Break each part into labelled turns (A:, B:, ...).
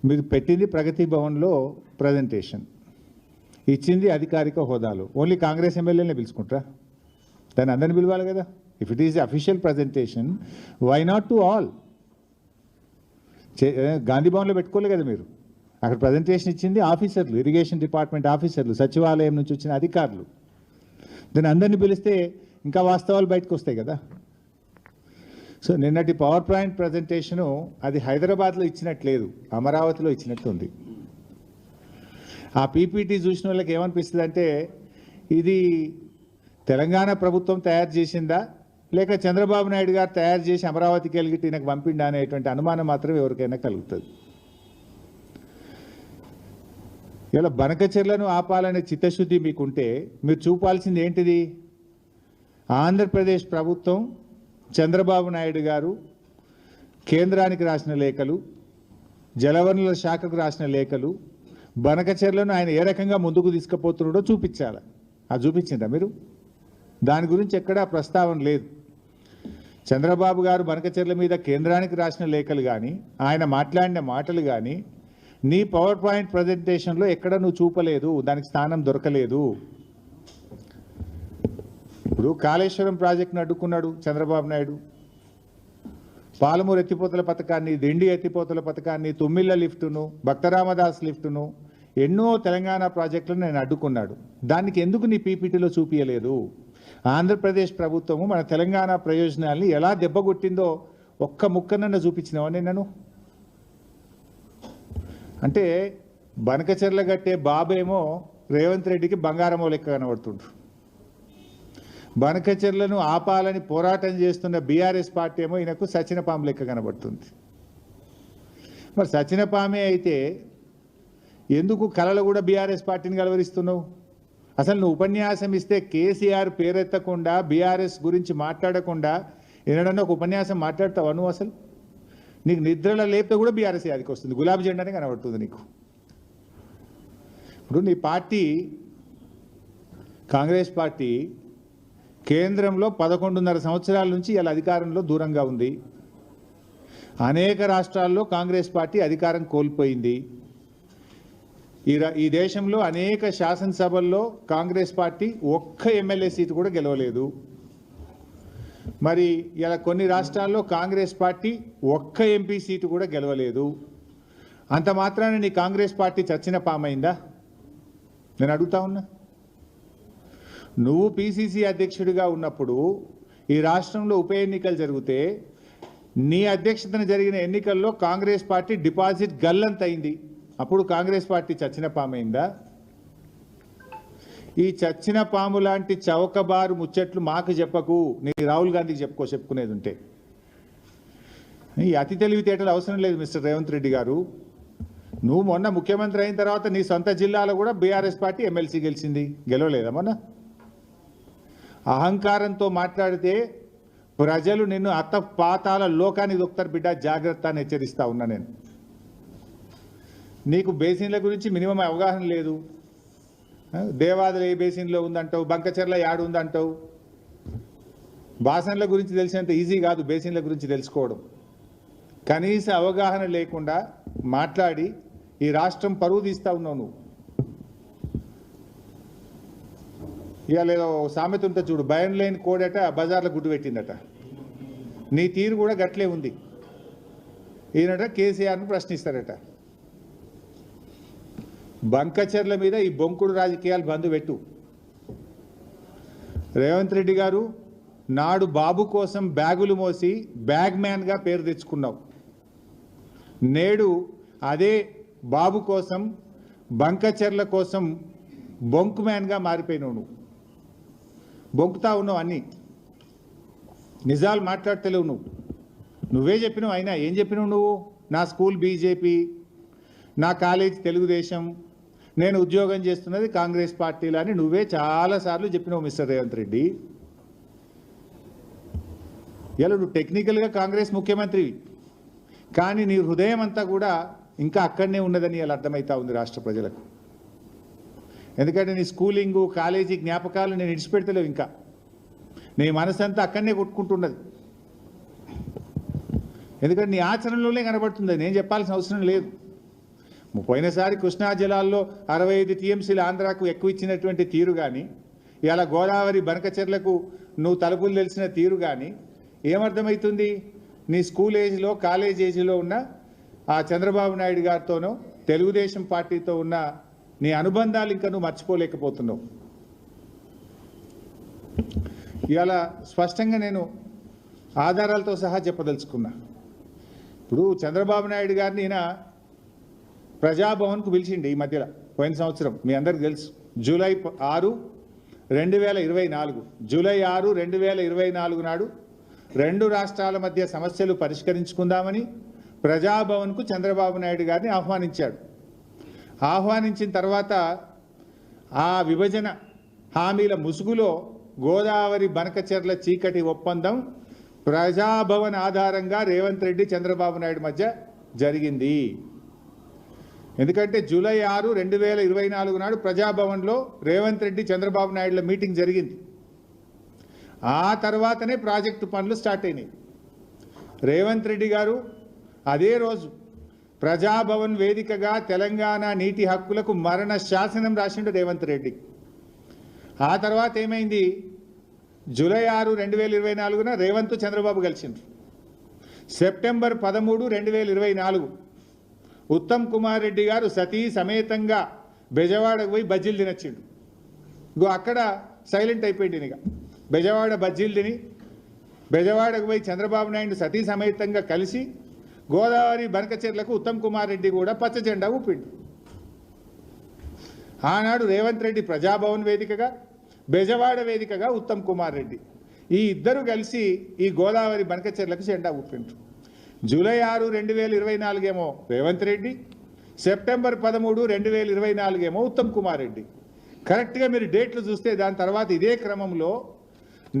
A: మీరు పెట్టింది ప్రగతి భవన్లో ప్రజెంటేషన్, ఇచ్చింది అధికారిక హోదాలో. ఓన్లీ కాంగ్రెస్ ఎమ్మెల్యేనే పిలుచుకుంటారా? దాన్ని అందరిని పిలవాలి కదా. If it is official presentation, why not to all? Gandhi భవన్లో పెట్టుకోలే కదా మీరు. అక్కడ ప్రజెంటేషన్ ఇచ్చింది ఆఫీసర్లు, ఇరిగేషన్ డిపార్ట్మెంట్ ఆఫీసర్లు, సచివాలయం నుంచి వచ్చిన అధికారులు. దాన్ని అందరినీ పిలిస్తే ఇంకా వాస్తవాలు బయటకు వస్తాయి కదా. సో నిన్నటి పవర్ పాయింట్ ప్రజెంటేషను అది హైదరాబాద్లో ఇచ్చినట్లేదు, అమరావతిలో ఇచ్చినట్టు ఉంది. ఆ పీపీటీ చూసిన వాళ్ళకి ఏమనిపిస్తుంది అంటే, ఇది తెలంగాణ ప్రభుత్వం తయారు చేసిందా లేక చంద్రబాబు నాయుడు గారు తయారు చేసి అమరావతికి వెళ్ళి ఈయనకు పంపిండా అనేటువంటి అనుమానం మాత్రం ఎవరికైనా కలుగుతుంది. ఇలా బనకచెర్లను ఆపాలనే చిత్తశుద్ధి మీకుంటే మీరు చూపాల్సింది ఏంటిది? ఆంధ్రప్రదేశ్ ప్రభుత్వం, చంద్రబాబు నాయుడు గారు కేంద్రానికి రాసిన లేఖలు, జలవనరుల శాఖకు రాసిన లేఖలు, బనకచెర్లను ఆయన ఏ రకంగా ముందుకు తీసుకుపోతున్నాడో చూపించాలి. అది చూపించిందా మీరు? దాని గురించి ఎక్కడా ప్రస్తావన లేదు. చంద్రబాబు గారు బనకచెర్ల మీద కేంద్రానికి రాసిన లేఖలు కానీ, ఆయన మాట్లాడిన మాటలు కానీ నీ పవర్ పాయింట్ ప్రజెంటేషన్లో ఎక్కడ నువ్వు చూపలేదు, దానికి స్థానం దొరకలేదు. ఇప్పుడు కాళేశ్వరం ప్రాజెక్టును అడ్డుకున్నాడు చంద్రబాబు నాయుడు, పాలమూరు ఎత్తిపోతల పథకాన్ని, దిండి ఎత్తిపోతల పథకాన్ని, తుమ్మిళ్ళ లిఫ్టును, భక్తరామదాస్ లిఫ్టును, ఎన్నో తెలంగాణ ప్రాజెక్టులను నేను అడ్డుకున్నాడు. దానికి ఎందుకు నీ పీపీటీలో చూపించలేదు? ఆంధ్రప్రదేశ్ ప్రభుత్వము మన తెలంగాణ ప్రయోజనాల్ని ఎలా దెబ్బగొట్టిందో ఒక్క ముక్కనన్నా చూపించినావా నేను? అంటే బనకచెర్ల గట్టే బాబేమో రేవంత్ రెడ్డికి బంగారమో లెక్క కనబడుతుండ్రు. బనకచెర్లను ఆపాలని పోరాటం చేస్తున్న బీఆర్ఎస్ పార్టీ ఏమో ఈయనకు సచినపాము లెక్క కనబడుతుంది. మరి సచినపామే అయితే ఎందుకు కళలు కూడా బీఆర్ఎస్ పార్టీని కలవరిస్తున్నావు? అసలు నువ్వు ఉపన్యాసం ఇస్తే కేసీఆర్ పేరెత్తకుండా, బీఆర్ఎస్ గురించి మాట్లాడకుండా ఏదైనా ఒక ఉపన్యాసం మాట్లాడతావా నువ్వు? అసలు నీకు నిద్రలో లేపితే కూడా బీఆర్ఎస్ యాదికి వస్తుంది, గులాబీ జెండానే కనబడుతుంది నీకు. ఇప్పుడు నీ పార్టీ, కాంగ్రెస్ పార్టీ కేంద్రంలో 11.5 సంవత్సరాల నుంచి ఇలా అధికారంలో దూరంగా ఉంది. అనేక రాష్ట్రాల్లో కాంగ్రెస్ పార్టీ అధికారం కోల్పోయింది. ఈ దేశంలో అనేక శాసనసభల్లో కాంగ్రెస్ పార్టీ ఒక్క ఎమ్మెల్యే సీటు కూడా గెలవలేదు. మరి ఇలా కొన్ని రాష్ట్రాల్లో కాంగ్రెస్ పార్టీ ఒక్క ఎంపీ సీటు కూడా గెలవలేదు. అంత మాత్రాన నీ కాంగ్రెస్ పార్టీ చచ్చిన పామైందా? నేను అడుగుతా ఉన్నా. నువ్వు పిసిసి అధ్యక్షుడిగా ఉన్నప్పుడు ఈ రాష్ట్రంలో ఉప ఎన్నికలు జరిగితే నీ అధ్యక్షతన జరిగిన ఎన్నికల్లో కాంగ్రెస్ పార్టీ డిపాజిట్ గల్లంతైంది. అప్పుడు కాంగ్రెస్ పార్టీ చచ్చిన పామైందా? ఈ చచ్చిన పాము లాంటి చౌకబారు ముచ్చట్లు మాకు చెప్పకు, నీ రాహుల్ గాంధీకి చెప్పుకునేది ఉంటే. ఈ అతి తెలివితేటలు అవసరం లేదు మిస్టర్ రేవంత్ రెడ్డి గారు. నువ్వు మొన్న ముఖ్యమంత్రి అయిన తర్వాత నీ సొంత జిల్లాలో కూడా బీఆర్ఎస్ పార్టీ ఎమ్మెల్సీ గెలిచింది, గెలవలేదా మొన్న? అహంకారంతో మాట్లాడితే ప్రజలు నిన్ను అత్తపాతాల లోకానికి దొక్కుతారు బిడ్డ, జాగ్రత్త అని హెచ్చరిస్తా ఉన్నా నేను. నీకు బేసిన్ల గురించి మినిమం అవగాహన లేదు. దేవాదులు ఏ బేసిన్లో ఉందంటావు, బంకచెర్ల యాడు ఉందంటావు. బాసన్ల గురించి తెలిసినంత ఈజీ కాదు బేసిన్ల గురించి తెలుసుకోవడం. కనీస అవగాహన లేకుండా మాట్లాడి ఈ రాష్ట్రం పరువు తీస్తూ ఉన్నావు నువ్వు. ఇవాళ ఏదో సామెత ఉంటే చూడు, భయం లేని కోడట బజార్లో గుడ్డు పెట్టిందట. నీ తీరు కూడా గట్లే ఉంది. ఈయనట కేసీఆర్ను ప్రశ్నిస్తారట. బంకచెర్ల మీద ఈ బొంకుడు రాజకీయాలు బంద్ పెట్టు. రేవంత్ రెడ్డి గారు, నాడు బాబు కోసం బ్యాగులు మోసి బ్యాగ్ మ్యాన్గా పేరు తెచ్చుకున్నావు. నేడు అదే బాబు కోసం, బంకచెర్ల కోసం బొంకు మ్యాన్గా మారిపోయినావు. నువ్వు బొంకుతా ఉన్నావు, అన్నీ నిజాలు మాట్లాడతలేవు నువ్వు. నువ్వే చెప్పినావు. అయినా ఏం చెప్పినావు నువ్వు? నా స్కూల్ బీజేపీ, నా కాలేజ్ తెలుగుదేశం, నేను ఉద్యోగం చేస్తున్నది కాంగ్రెస్ పార్టీలో అని నువ్వే చాలాసార్లు చెప్పినావు మిస్టర్ రేవంత్ రెడ్డి. ఇలా నువ్వు టెక్నికల్గా కాంగ్రెస్ ముఖ్యమంత్రివి, కానీ నీ హృదయం అంతా కూడా ఇంకా అక్కడనే ఉన్నదని ఇలా అర్థమవుతా ఉంది రాష్ట్ర ప్రజలకు. ఎందుకంటే నీ స్కూలింగు, కాలేజీ జ్ఞాపకాలు నేను విడిచిపెడతలేవు. ఇంకా నీ మనసు అంతా అక్కడనే కొట్టుకుంటున్నది. ఎందుకంటే నీ ఆచరణలోనే కనబడుతుంది, నేను చెప్పాల్సిన అవసరం లేదు. పోయినసారి కృష్ణా జలాల్లో 65 టీఎంసీలు ఆంధ్రాకు ఎక్కువ ఇచ్చినటువంటి తీరు కానీ, ఇలా గోదావరి బనకచెర్లకు నువ్వు తలుపులు తెలిసిన తీరు కానీ ఏమర్థమవుతుంది? నీ స్కూల్ ఏజ్లో, కాలేజ్ ఏజ్లో ఉన్న ఆ చంద్రబాబు నాయుడు గారితోనో తెలుగుదేశం పార్టీతో ఉన్న నీ అనుబంధాలు ఇంకా నువ్వు మర్చిపోలేకపోతున్నావు. ఇవాళ స్పష్టంగా నేను ఆధారాలతో సహా చెప్పదలుచుకున్నా. ఇప్పుడు చంద్రబాబు నాయుడు గారిని ఈయన ప్రజాభవన్కు పిలిచిండి ఈ మధ్యలో, పోయిన సంవత్సరం మీ అందరికి తెలుసు. జూలై 6, 2024 జూలై 6, 2024 నాడు 2 రాష్ట్రాల మధ్య సమస్యలు పరిష్కరించుకుందామని ప్రజాభవన్కు చంద్రబాబు నాయుడు గారిని ఆహ్వానించాడు. ఆహ్వానించిన తర్వాత ఆ విభజన హామీల ముసుగులో గోదావరి బనకచెర్ల చీకటి ఒప్పందం ప్రజాభవన్ ఆధారంగా రేవంత్ రెడ్డి చంద్రబాబు నాయుడు మధ్య జరిగింది. ఎందుకంటే జూలై 6, 2024 నాడు ప్రజాభవన్లో రేవంత్ రెడ్డి చంద్రబాబు నాయుడుల మీటింగ్ జరిగింది. ఆ తర్వాతనే ప్రాజెక్టు పనులు స్టార్ట్ అయినాయి. రేవంత్ రెడ్డి గారు అదే రోజు ప్రజాభవన్ వేదికగా తెలంగాణ నీటి హక్కులకు మరణ శాసనం రాసిండు రేవంత్ రెడ్డి. ఆ తర్వాత ఏమైంది? జూలై 6, 2024 రేవంత్ చంద్రబాబు కలిసిండ్రు. సెప్టెంబర్ 13, 2024 ఉత్తమ్ కుమార్ రెడ్డి గారు సతీ సమేతంగా బెజవాడకు పోయి బజ్జీలు తినొచ్చిండు. అక్కడ సైలెంట్ అయిపోయింది. ఇక బెజవాడ బజ్జీలు తిని బెజవాడకు పోయి చంద్రబాబు నాయుడు సతీ సమేతంగా కలిసి గోదావరి బనకచెర్లకు ఉత్తమ్ కుమార్ రెడ్డి కూడా పచ్చ జెండా ఊపిండు. ఆనాడు రేవంత్ రెడ్డి ప్రజాభవన్ వేదికగా, బెజవాడ వేదికగా ఉత్తమ్ కుమార్ రెడ్డి ఈ ఇద్దరు కలిసి ఈ గోదావరి బనకచెర్లకు జెండా ఊపిండ్రు. జూలై 6, 2024 ఏమో రేవంత్ రెడ్డి, సెప్టెంబర్ 13, 2024 ఏమో ఉత్తమ్ కుమార్ రెడ్డి. కరెక్ట్గా మీరు డేట్లు చూస్తే దాని తర్వాత ఇదే క్రమంలో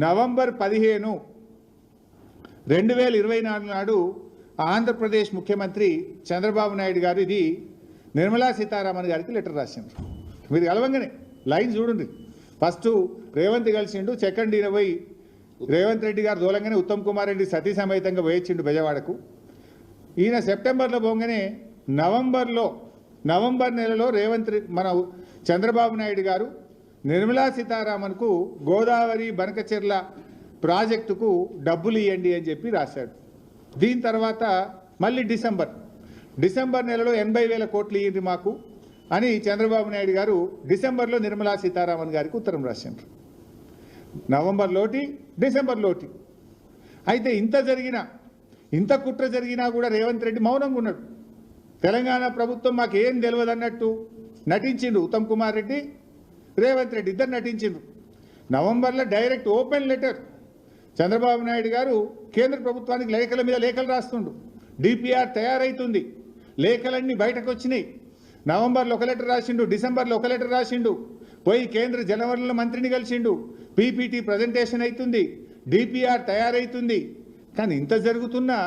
A: నవంబర్ 15, 2024 నాడు ఆంధ్రప్రదేశ్ ముఖ్యమంత్రి చంద్రబాబు నాయుడు గారు ఇది నిర్మలా సీతారామన్ గారికి లెటర్ రాసిండ్రు. మీరు కలవంగానే లైన్ చూడండి. ఫస్ట్ రేవంత్ కలిసిండు, సెకండ్ ఈయన పోయి రేవంత్ రెడ్డి గారు దూలంగానే ఉత్తమ్ కుమార్ రెడ్డి సతీ సమేతంగా పోయొచ్చిండు బెజవాడకు. ఈయన సెప్టెంబర్లో పోగానే నవంబర్ నెలలో మన చంద్రబాబు నాయుడు గారు నిర్మలా సీతారామన్కు గోదావరి బనకచెర్ల ప్రాజెక్టుకు డబ్బులు ఇవ్వండి అని చెప్పి రాశాడు. దీని తర్వాత మళ్ళీ డిసెంబర్ నెలలో 80,000 కోట్లు ఇవ్వండి మాకు అని చంద్రబాబు నాయుడు గారు డిసెంబర్లో నిర్మలా సీతారామన్ గారికి ఉత్తరం రాశారు. నవంబర్లోటి, డిసెంబర్లోటి. అయితే ఇంత కుట్ర జరిగినా కూడా రేవంత్ రెడ్డి మౌనంగా ఉన్నాడు. తెలంగాణ ప్రభుత్వం మాకేం తెలియదు అన్నట్టు నటించిండు. ఉత్తమ్ కుమార్ రెడ్డి, రేవంత్ రెడ్డి ఇద్దరు నటించిండ్రు. నవంబర్లో direct open letter Chandrababu Naidu గారు కేంద్ర ప్రభుత్వానికి లేఖల మీద లేఖలు రాస్తుండు. డిపిఆర్ తయారైతుంది, లేఖలన్నీ బయటకు వచ్చినాయి. నవంబర్లో ఒక లెటర్ రాసిండు, డిసెంబర్లో ఒక లెటర్ రాసిండు, పోయి కేంద్ర జలవనరుల మంత్రిని కలిసిండు, పీపీటీ ప్రజెంటేషన్ అవుతుంది, డిపిఆర్ తయారైతుంది. కానీ ఇంత జరుగుతున్నా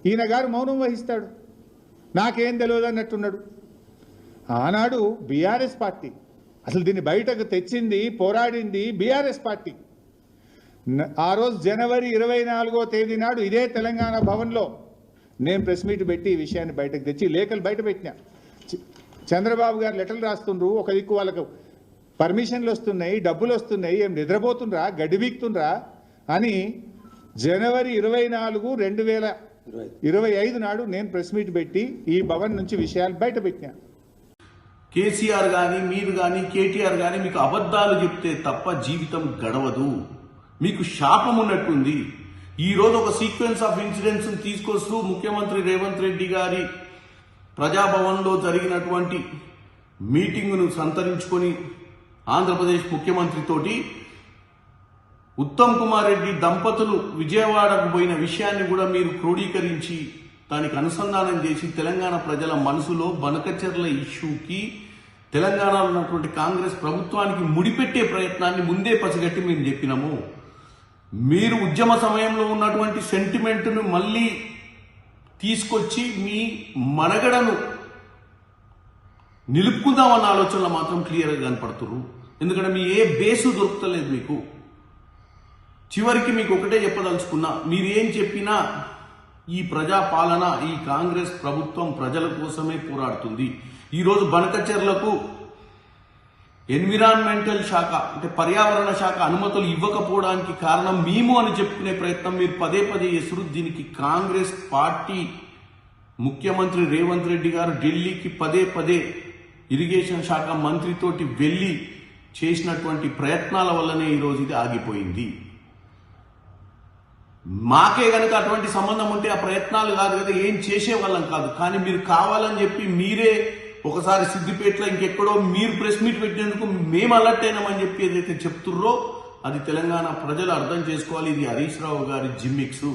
A: ఈయన గారు మౌనం వహిస్తాడు, నాకేం తెలియదు అన్నట్టున్నాడు. ఆనాడు బీఆర్ఎస్ పార్టీ అసలు దీన్ని బయటకు తెచ్చింది, పోరాడింది బీఆర్ఎస్ పార్టీ. ఆ రోజు జనవరి 24వ తేదీ నాడు ఇదే తెలంగాణ భవన్లో నేను ప్రెస్ మీట్ పెట్టి ఈ విషయాన్ని బయటకు తెచ్చి లేఖలు బయట పెట్టినా. చంద్రబాబు గారు లెటర్లు రాస్తుండ్రు, ఒక దిక్కు వాళ్ళకు పర్మిషన్లు వస్తున్నాయి, డబ్బులు వస్తున్నాయి, ఏం నిద్రపోతుండ్రా, గడ్డి వీక్తుండ్రా అని జనవరి 24, 2025 నాడు నేను ప్రెస్ మీట్ పెట్టి ఈ భవన్ నుంచి విషయాలు బయట పెట్టినా.
B: కేసీఆర్ కానీ మీరు కానీ కేటీఆర్ కానీ మీకు అబద్ధాలు చెప్తే తప్ప జీవితం గడవదు, మీకు శాపం ఉన్నట్టుంది. ఈ రోజు ఒక సీక్వెన్స్ ఆఫ్ ఇన్సిడెంట్స్ తీసుకొస్తూ ముఖ్యమంత్రి రేవంత్ రెడ్డి గారి ప్రజాభవన్లో జరిగినటువంటి మీటింగును సంతరించుకొని ఆంధ్రప్రదేశ్ ముఖ్యమంత్రితోటి ఉత్తమ్ కుమార్ రెడ్డి దంపతులు విజయవాడకు పోయిన విషయాన్ని కూడా మీరు క్రోడీకరించి దానికి అనుసంధానం చేసి తెలంగాణ ప్రజల మనసులో బనకచెర్ల ఇష్యూకి తెలంగాణలో ఉన్నటువంటి కాంగ్రెస్ ప్రభుత్వానికి ముడిపెట్టే ప్రయత్నాన్ని ముందే పసిగట్టి మేము చెప్పినాము. మీరు ఉద్యమ సమయంలో ఉన్నటువంటి సెంటిమెంట్ను మళ్ళీ తీసుకొచ్చి మీ మనగడను నిలుపుకుందామన్న ఆలోచనలో మాత్రం క్లియర్గా కనపడుతున్నారు. ఎందుకంటే మీ ఏ బేసు దొరుకుతలేదు మీకు. చివరికి మీకు ఒకటే చెప్పదలుచుకున్నా, మీరు ఏం చెప్పినా ఈ ప్రజా పాలన, ఈ కాంగ్రెస్ ప్రభుత్వం ప్రజల కోసమే పోరాడుతుంది. ఈరోజు బనకచెర్లకు ఎన్విరాన్మెంటల్ శాఖ అంటే పర్యావరణ శాఖ అనుమతులు ఇవ్వకపోవడానికి కారణం మేము అని చెప్పుకునే ప్రయత్నం మీరు పదే పదే చేస్తున్నారు. దీనికి కాంగ్రెస్ పార్టీ ముఖ్యమంత్రి రేవంత్ రెడ్డి గారు ఢిల్లీకి పదే పదే ఇరిగేషన్ శాఖ మంత్రితోటి వెళ్లి చేసినటువంటి ప్రయత్నాల వల్లనే ఈరోజు ఇది ఆగిపోయింది. మాకే గనక అటువంటి సంబంధం ఉంటే ఆ ప్రయత్నాలు కాదు కదా, ఏం చేసేవాళ్ళం కాదు. కానీ మీరు కావాలని చెప్పి మీరే ఒకసారి సిద్దిపేటలో ఇంకెక్కడో మీరు ప్రెస్ మీట్ పెట్టినందుకు మేము అలర్ట్ అయినామని చెప్పి ఏదైతే చెప్తుర్రో అది తెలంగాణ ప్రజలు అర్థం చేసుకోవాలి. ఇది హరీష్ రావు గారి జిమ్మిక్స్.